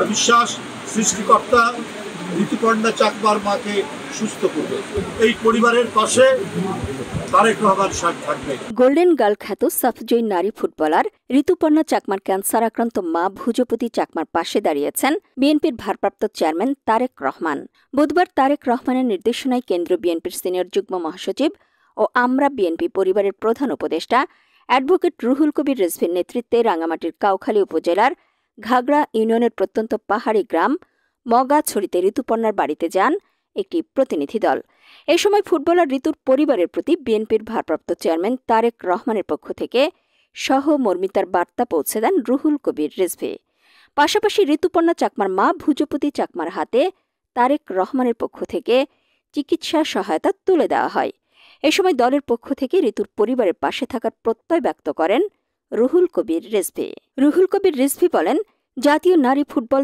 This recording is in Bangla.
বিশ্বাস সৃষ্টিকর্তা ঋতুপর্ণা চাকমার মাকে সুস্থ করবে। এই পরিবারের পাশে তারেক রহমান সাহেব থাকবে। গোল্ডেন গার্ল খ্যাত সাফজয়ী নারী ফুটবলার ঋতুপর্ণা চাকমার ক্যান্সার আক্রান্ত মা ভুজপতি চাকমার পাশে দাঁড়িয়েছেন বিএনপির ভারপ্রাপ্ত চেয়ারম্যান তারেক রহমান। বুধবার তারেক রহমানের নির্দেশনায় কেন্দ্রীয় বিএনপির সিনিয়র যুগ্ম মহাসচিব ও আমরা বিএনপি পরিবারের প্রধান উপদেষ্টা অ্যাডভোকেট রুহুল কবির রিজভীর নেতৃত্বে রাঙামাটির কাউখালী উপজেলার ঘাগড়া ইউনিয়নের প্রত্যন্ত পাহাড়ি গ্রাম মগাছড়িতে ঋতুপর্ণার বাড়িতে যান একটি প্রতিনিধি দল। এ সময় ফুটবলার ঋতুর পরিবারের প্রতি বিএনপির ভারপ্রাপ্ত চেয়ারম্যান তারেক রহমানের পক্ষ থেকে সহমর্মিতার বার্তা পৌঁছে দেন রুহুল কবির রিজভী। পাশাপাশি ঋতুপর্ণা চাকমার মা ভুজপতি চাকমার হাতে তারেক রহমানের পক্ষ থেকে চিকিৎসা সহায়তা তুলে দেওয়া হয়। এ সময় দলের পক্ষ থেকে ঋতুর পরিবারের পাশে থাকার প্রত্যয় ব্যক্ত করেন রুহুল কবির রিজভী। রুহুল কবির রিজভী বলেন, জাতীয় নারী ফুটবল